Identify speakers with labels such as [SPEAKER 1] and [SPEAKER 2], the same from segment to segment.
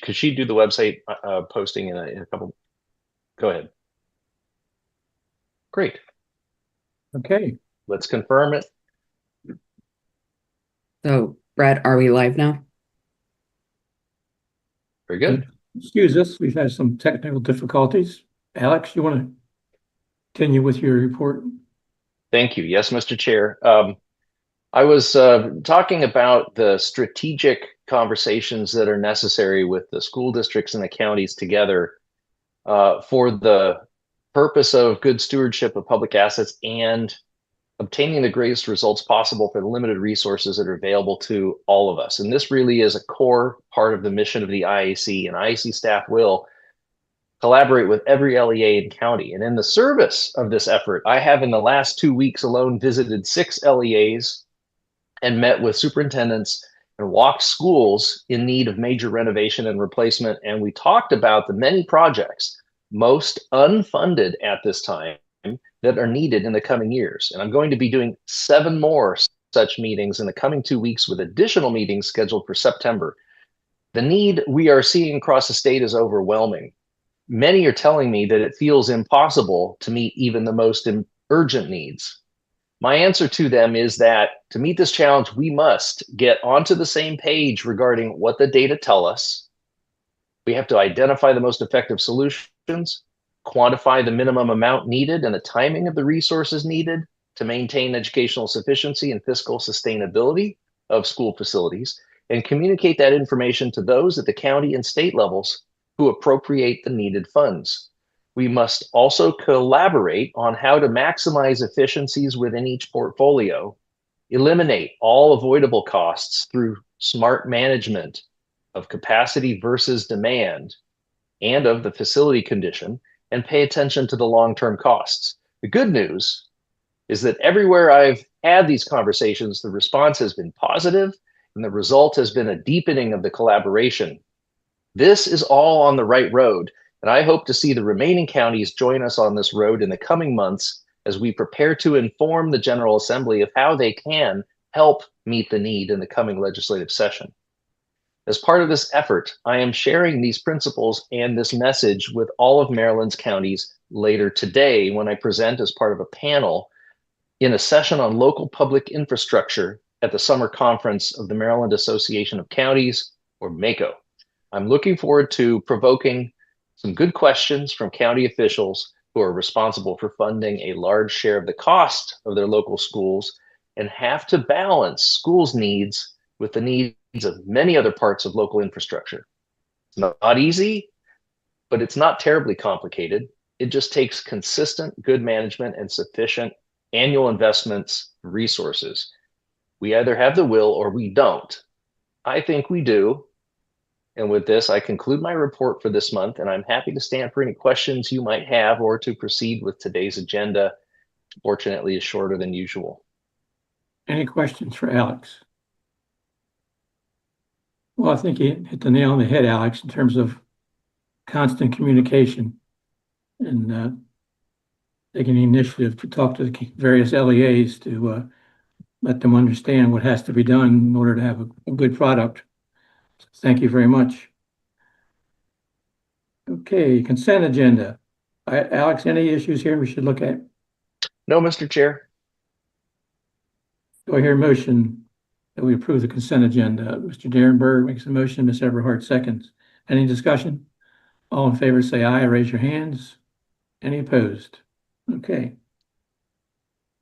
[SPEAKER 1] could she do the website posting in a couple? Go ahead. Great.
[SPEAKER 2] Okay.
[SPEAKER 1] Let's confirm it.
[SPEAKER 3] So, Brett, are we live now?
[SPEAKER 1] Very good.
[SPEAKER 2] Excuse us, we've had some technical difficulties. Alex, you want to continue with your report?
[SPEAKER 1] Thank you. Yes, Mr. Chair. I was talking about the strategic conversations that are necessary with the school districts and the counties together for the purpose of good stewardship of public assets and obtaining the greatest results possible for the limited resources that are available to all of us. And this really is a core part of the mission of the IAC, and IAC staff will collaborate with every LEA and county. And in the service of this effort, I have in the last 2 weeks alone visited 6 LEAs and met with superintendents and walked schools in need of major renovation and replacement. And we talked about the many projects, most unfunded at this time, that are needed in the coming years. And I'm going to be doing 7 more such meetings in the coming 2 weeks with additional meetings scheduled for September. The need we are seeing across the state is overwhelming. Many are telling me that it feels impossible to meet even the most urgent needs. My answer to them is that to meet this challenge, we must get onto the same page regarding what the data tell us. We have to identify the most effective solutions, quantify the minimum amount needed and the timing of the resources needed to maintain educational sufficiency and fiscal sustainability of school facilities, and communicate that information to those at the county and state levels who appropriate the needed funds. We must also collaborate on how to maximize efficiencies within each portfolio, eliminate all avoidable costs through smart management of capacity versus demand and of the facility condition, and pay attention to the long-term costs. The good news is that everywhere I've had these conversations, the response has been positive, and the result has been a deepening of the collaboration. This is all on the right road, and I hope to see the remaining counties join us on this road in the coming months as we prepare to inform the General Assembly of how they can help meet the need in the coming legislative session. As part of this effort, I am sharing these principles and this message with all of Maryland's counties later today when I present as part of a panel in a session on local public infrastructure at the summer conference of the Maryland Association of Counties, or MACO. I'm looking forward to provoking some good questions from county officials who are responsible for funding a large share of the cost of their local schools and have to balance schools' needs with the needs of many other parts of local infrastructure. It's not easy, but it's not terribly complicated. It just takes consistent good management and sufficient annual investments, resources. We either have the will or we don't. I think we do. And with this, I conclude my report for this month, and I'm happy to stand for any questions you might have or to proceed with today's agenda. Fortunately, is shorter than usual.
[SPEAKER 2] Any questions for Alex? Well, I think you hit the nail on the head, Alex, in terms of constant communication and taking the initiative to talk to the various LEAs to let them understand what has to be done in order to have a good product. So thank you very much. Okay, consent agenda. Alex, any issues here we should look at?
[SPEAKER 1] No, Mr. Chair.
[SPEAKER 2] Do I hear a motion that we approve the consent agenda? Mr. Derenberg makes a motion, Ms. Everhart seconds. Any discussion? All in favor say aye, raise your hands. Any opposed? Okay.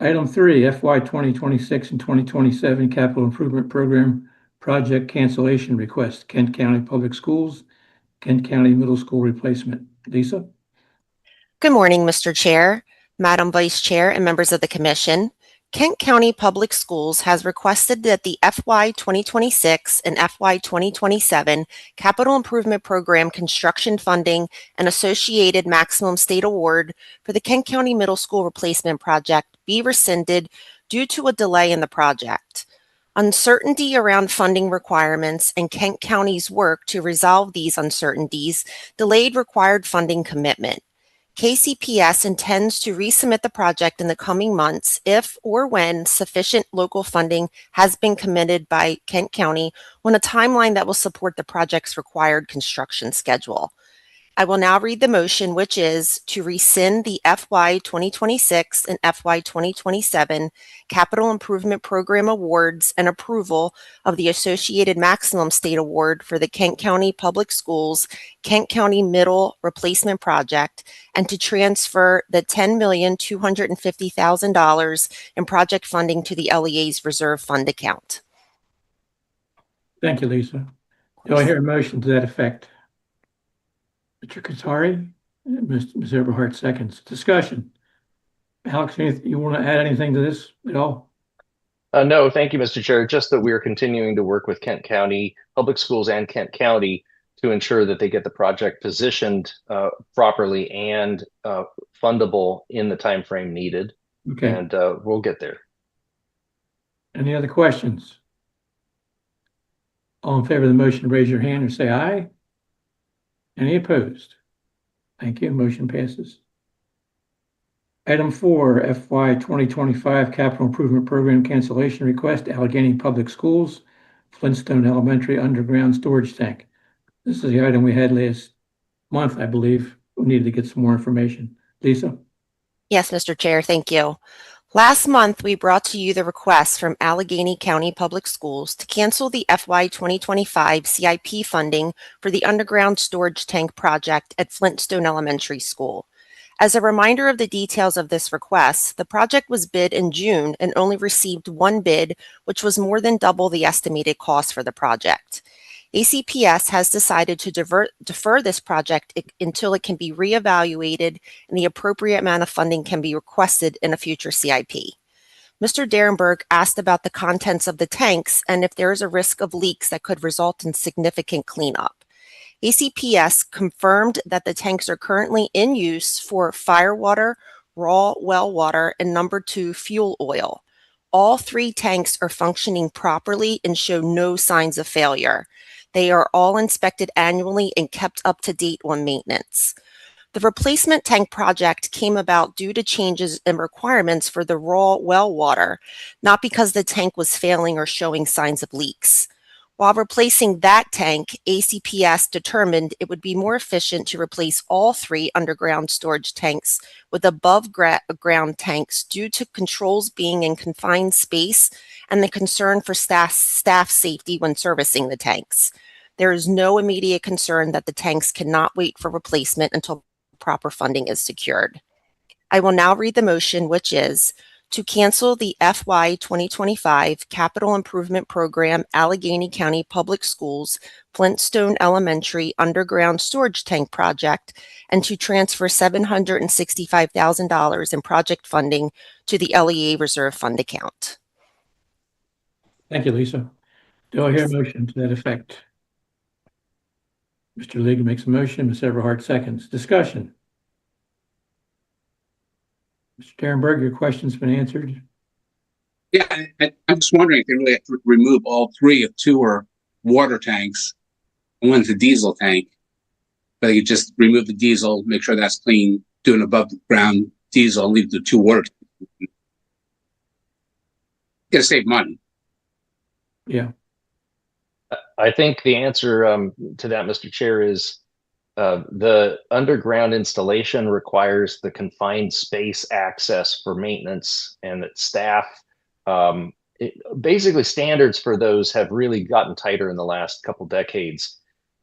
[SPEAKER 2] Item 3, FY 2026 and 2027 Capital Improvement Program Project Cancellation Request, Kent County Public Schools, Kent County Middle School Replacement. Lisa?
[SPEAKER 4] Good morning, Mr. Chair, Madam Vice Chair, and members of the Commission. Kent County Public Schools has requested that the FY 2026 and FY 2027 Capital Improvement Program construction funding and associated maximum state award for the Kent County Middle School Replacement Project be rescinded due to a delay in the project. Uncertainty around funding requirements and Kent County's work to resolve these uncertainties delayed required funding commitment. KCPS intends to resubmit the project in the coming months if or when sufficient local funding has been committed by Kent County on a timeline that will support the project's required construction schedule. I will now read the motion, which is to rescind the FY 2026 and FY 2027 Capital Improvement Program awards and approval of the associated maximum state award for the Kent County Public Schools Kent County Middle Replacement Project, and to transfer the $10,250,000 in project funding to the LEA's reserve fund account.
[SPEAKER 2] Thank you, Lisa. Do I hear a motion to that effect? Mr. Katari, Ms. Everhart seconds. Discussion. Alex, you want to add anything to this at all?
[SPEAKER 1] No, thank you, Mr. Chair. Just that we are continuing to work with Kent County Public Schools and Kent County to ensure that they get the project positioned properly and fundable in the time frame needed.
[SPEAKER 2] Okay.
[SPEAKER 1] And we'll get there.
[SPEAKER 2] Any other questions? All in favor of the motion, raise your hand or say aye. Any opposed? Thank you. Motion passes. Item 4, FY 2025 Capital Improvement Program cancellation request, Allegany Public Schools, Flintstone Elementary Underground Storage Tank. This is the item we had last month, I believe. We needed to get some more information. Lisa?
[SPEAKER 4] Yes, Mr. Chair, thank you. Last month, we brought to you the request from Allegany County Public Schools to cancel the FY 2025 CIP funding for the underground storage tank project at Flintstone Elementary School. As a reminder of the details of this request, the project was bid in June and only received one bid, which was more than double the estimated cost for the project. ACPS has decided to defer this project until it can be reevaluated and the appropriate amount of funding can be requested in a future CIP. Mr. Derenberg asked about the contents of the tanks and if there is a risk of leaks that could result in significant cleanup. ACPS confirmed that the tanks are currently in use for firewater, raw well water, and number 2 fuel oil. All 3 tanks are functioning properly and show no signs of failure. They are all inspected annually and kept up to date on maintenance. The replacement tank project came about due to changes in requirements for the raw well water, not because the tank was failing or showing signs of leaks. While replacing that tank, ACPS determined it would be more efficient to replace all 3 underground storage tanks with above ground tanks due to controls being in confined space and the concern for staff safety when servicing the tanks. There is no immediate concern that the tanks cannot wait for replacement until proper funding is secured. I will now read the motion, which is to cancel the FY 2025 Capital Improvement Program Allegany County Public Schools Flintstone Elementary Underground Storage Tank Project and to transfer $765,000 in project funding to the LEA Reserve Fund account.
[SPEAKER 2] Thank you, Lisa. Do I hear a motion to that effect? Mr. League makes a motion. Ms. Everhart seconds. Discussion. Mr. Derenberg, your question's been answered.
[SPEAKER 5] Yeah, I'm just wondering if they really have to remove all 3 if 2 are water tanks and one's a diesel tank. But you just remove the diesel, make sure that's clean, do an above ground diesel, and leave the 2 water tanks. Gotta save money.
[SPEAKER 2] Yeah.
[SPEAKER 1] I think the answer to that, Mr. Chair, is the underground installation requires the confined space access for maintenance, and that staff, basically standards for those have really gotten tighter in the last couple decades.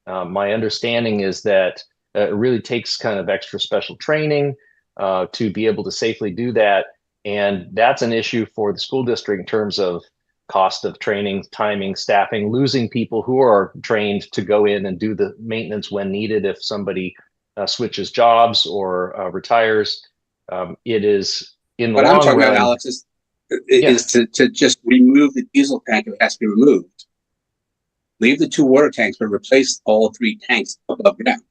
[SPEAKER 1] My understanding is that it really takes kind of extra special training to be able to safely do that. And that's an issue for the school district in terms of cost of training, timing, staffing, losing people who are trained to go in and do the maintenance when needed if somebody switches jobs or retires. It is in the long run.
[SPEAKER 5] What I'm talking about, Alex, is to just remove the diesel tank if it has to be removed. Leave the 2 water tanks, but replace all 3 tanks above ground.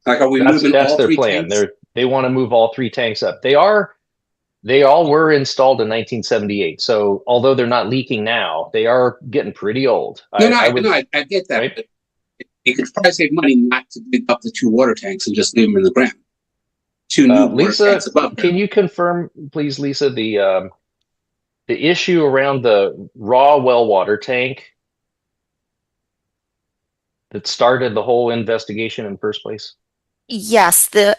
[SPEAKER 5] Like, are we moving
[SPEAKER 1] that's
[SPEAKER 5] all
[SPEAKER 1] their
[SPEAKER 5] 3
[SPEAKER 1] plan.
[SPEAKER 5] tanks?
[SPEAKER 1] They want to move all 3 tanks up. They all were installed in 1978. So although they're not leaking now, they are getting pretty old.
[SPEAKER 5] I get that.
[SPEAKER 1] Right?
[SPEAKER 5] But you could probably save money not to dig up the 2 water tanks and just leave them in the ground. two new water
[SPEAKER 1] Lisa,
[SPEAKER 5] tanks above
[SPEAKER 1] can
[SPEAKER 5] ground.
[SPEAKER 1] you confirm, please, Lisa, the issue around the raw well water tank that started the whole investigation in the first place?
[SPEAKER 4] Yes, the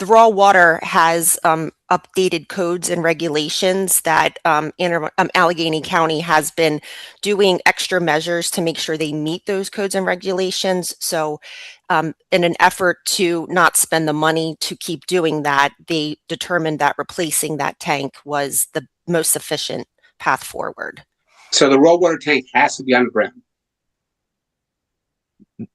[SPEAKER 4] raw water has updated codes and regulations that Allegheny County has been doing extra measures to make sure they meet those codes and regulations. So in an effort to not spend the money to keep doing that, they determined that replacing that tank was the most efficient path forward.
[SPEAKER 5] So the raw water tank has to be underground.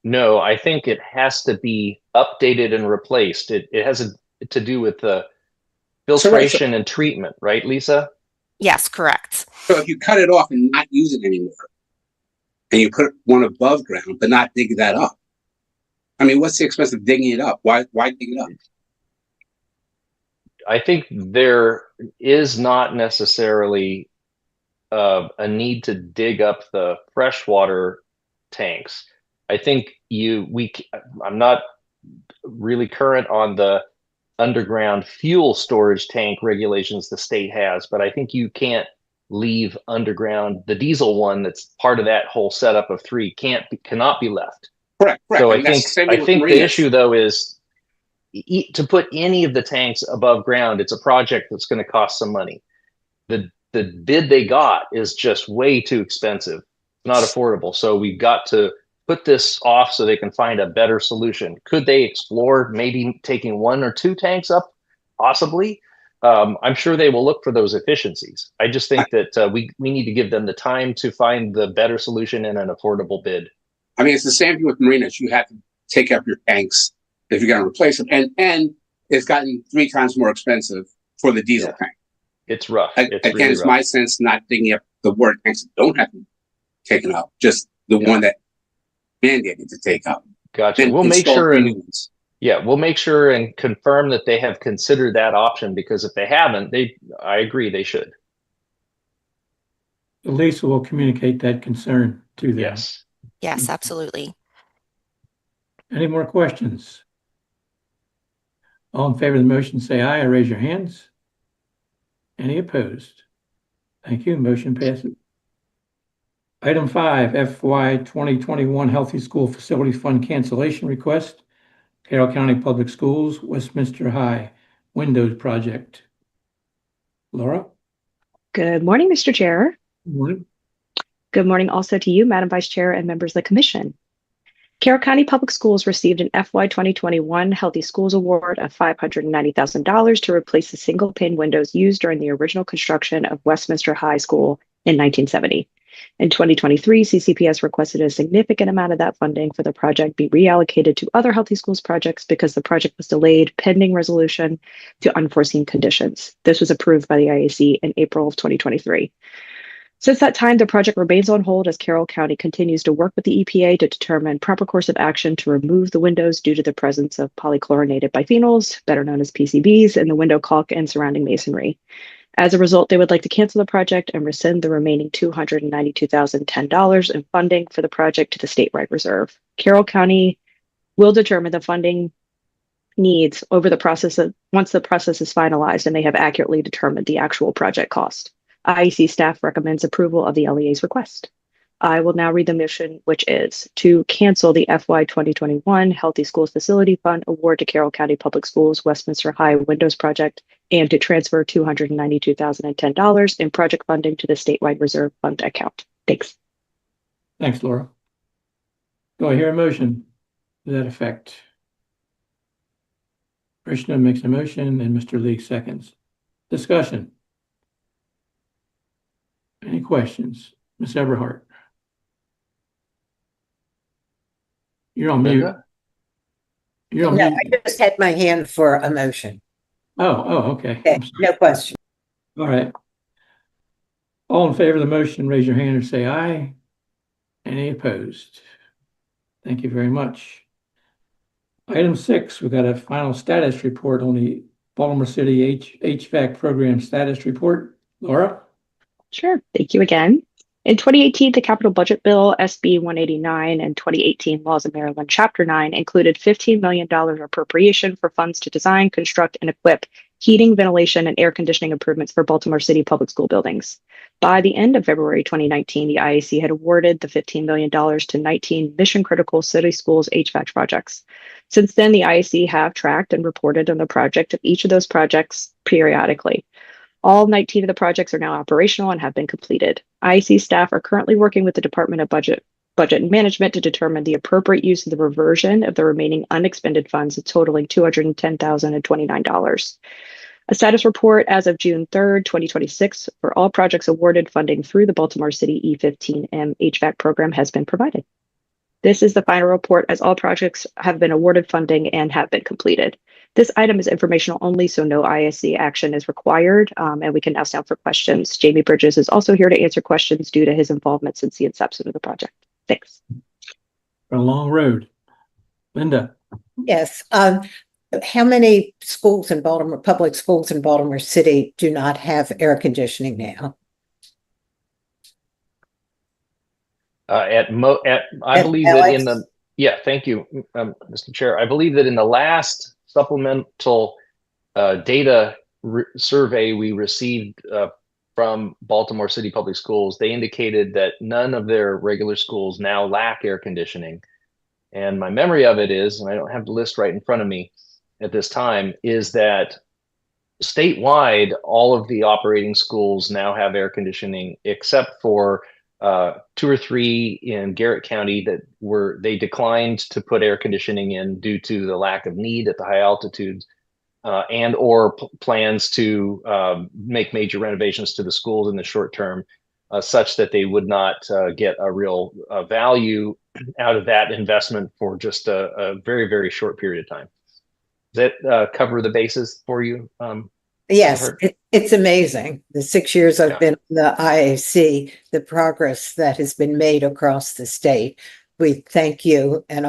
[SPEAKER 1] No, I think it has to be updated and replaced. It has to do with the filtration and treatment, right, Lisa?
[SPEAKER 4] Yes, correct.
[SPEAKER 5] So if you cut it off and not use it anymore, and you put one above ground but not dig that up, I mean, what's the expense of digging it up? Why dig it up?
[SPEAKER 1] I think there is not necessarily a need to dig up the freshwater tanks. I think I'm not really current on the underground fuel storage tank regulations the state has, but I think you can't leave underground the diesel one that's part of that whole setup of three cannot be left.
[SPEAKER 5] Correct.
[SPEAKER 1] So
[SPEAKER 5] I think
[SPEAKER 1] the issue though is to put any of the tanks above ground. It's a project that's going to cost some money. The bid they got is just way too expensive, not affordable. So we've got to put this off so they can find a better solution. Could they explore maybe taking one or two tanks up? Possibly. I'm sure they will look for those efficiencies. I just think that we need to give them the time to find the better solution and an affordable bid.
[SPEAKER 5] I mean, it's the same thing with marinas. You have to take up your tanks if you're going to replace them. And it's gotten 3 times more expensive for the diesel tank.
[SPEAKER 1] It's rough.
[SPEAKER 5] It's my sense not digging up the water tanks that don't have to be taken up, just the one that mandated to take up.
[SPEAKER 1] Gotcha.
[SPEAKER 5] Then
[SPEAKER 1] we'll make sure we'll make sure and confirm that they have considered that option, because if they haven't, I agree they should.
[SPEAKER 2] Lisa will communicate that concern to them.
[SPEAKER 1] Yes.
[SPEAKER 4] Yes, absolutely.
[SPEAKER 2] Any more questions? All in favor of the motion say aye or raise your hands. Any opposed? Thank you. Motion passes. Item 5, FY 2021 Healthy School Facilities Fund cancellation request. Carroll County Public Schools, Westminster High Windows Project. Laura?
[SPEAKER 6] Good morning, Mr. Chair.
[SPEAKER 2] Good morning.
[SPEAKER 6] Good morning also to you, Madam Vice Chair, and members of the Commission. Carroll County Public Schools received an FY 2021 Healthy Schools Award of $590,000 to replace the single-pane windows used during the original construction of Westminster High School in 1970. In 2023, CCPS requested a significant amount of that funding for the project be reallocated to other Healthy Schools projects because the project was delayed pending resolution to unforeseen conditions. This was approved by the IAC in April of 2023. Since that time, the project remains on hold as Carroll County continues to work with the EPA to determine proper course of action to remove the windows due to the presence of polychlorinated biphenyls, better known as PCBs, in the window caulk and surrounding masonry. As a result, they would like to cancel the project and rescind the remaining $292,010 in funding for the project to the statewide reserve. Carroll County will determine the funding needs over the process once the process is finalized and they have accurately determined the actual project cost. IEC staff recommends approval of the LEA's request. I will now read the motion, which is to cancel the FY 2021 Healthy Schools Facility Fund award to Carroll County Public Schools Westminster High Windows Project and to transfer $292,010 in project funding to the statewide reserve fund account. Thanks.
[SPEAKER 2] Thanks, Laura. Do I hear a motion to that effect? Krishna makes a motion and Mr. Lee seconds. Discussion. Any questions? Ms. Everhart? You're on mute. You're on
[SPEAKER 7] No,
[SPEAKER 2] mute.
[SPEAKER 7] I just had my hand for a motion.
[SPEAKER 2] Oh, okay.
[SPEAKER 7] Okay, no question.
[SPEAKER 2] All right. All in favor of the motion, raise your hand or say aye. Any opposed? Thank you very much. Item 6, we've got a final status report on the Baltimore City HVAC program status report. Laura?
[SPEAKER 6] Sure. Thank you again. In 2018, the Capital Budget Bill, SB 189, and 2018 Laws of Maryland, Chapter 9, included $15 million appropriation for funds to design, construct, and equip heating, ventilation, and air conditioning improvements for Baltimore City public school buildings. By the end of February 2019, the IAC had awarded the $15 million to 19 mission-critical city schools HVAC projects. Since then, the IAC have tracked and reported on the project of each of those projects periodically. All 19 of the projects are now operational and have been completed. IAC staff are currently working with the Department of Budget and Management to determine the appropriate use of the reversion of the remaining unexpended funds totaling $210,029. A status report as of June 3rd, 2026 for all projects awarded funding through the Baltimore City E15M HVAC program has been provided. This is the final report as all projects have been awarded funding and have been completed. This item is informational only, so no ISC action is required, and we can now stand for questions. Jamie Bridges is also here to answer questions due to his involvement since the inception of the project. Thanks.
[SPEAKER 2] A long road. Linda?
[SPEAKER 7] Yes. How many schools in Baltimore, public schools in Baltimore City, do not have air conditioning now?
[SPEAKER 1] I believe that in the, thank you, Mr. Chair. I believe that in the last supplemental data survey we received from Baltimore City Public Schools, they indicated that none of their regular schools now lack air conditioning. And my memory of it is, and I don't have the list right in front of me at this time, is that statewide, all of the operating schools now have air conditioning, except for 2 or 3 in Garrett County that they declined to put air conditioning in due to the lack of need at the high altitudes and or plans to make major renovations to the schools in the short term, such that they would not get a real value out of that investment for just a very, very short period of time. Does that cover the basis for you?
[SPEAKER 7] Yes, it's amazing. The 6 years I've been in the IAC, the progress that has been made across the state. We thank you and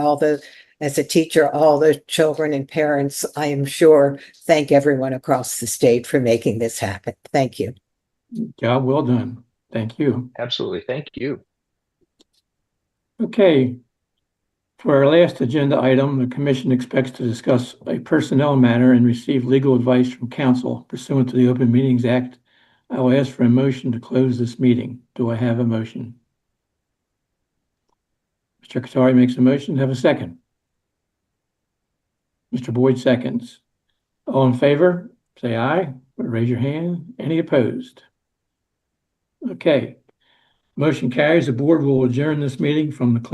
[SPEAKER 7] as a teacher, all the children and parents, I am sure, thank everyone across the state for making this happen. Thank you.
[SPEAKER 2] Job well done. Thank you.
[SPEAKER 1] Absolutely. Thank you.
[SPEAKER 2] Okay. For our last agenda item, the commission expects to discuss a personnel matter and receive legal advice from counsel pursuant to the Open Meetings Act. I will ask for a motion to close this meeting. Do I have a motion? Mr. Katari makes a motion. Have a second. Mr. Boyd seconds. All in favor, say aye or raise your hand. Any opposed? Okay. Motion carries. The board will adjourn this meeting from the close.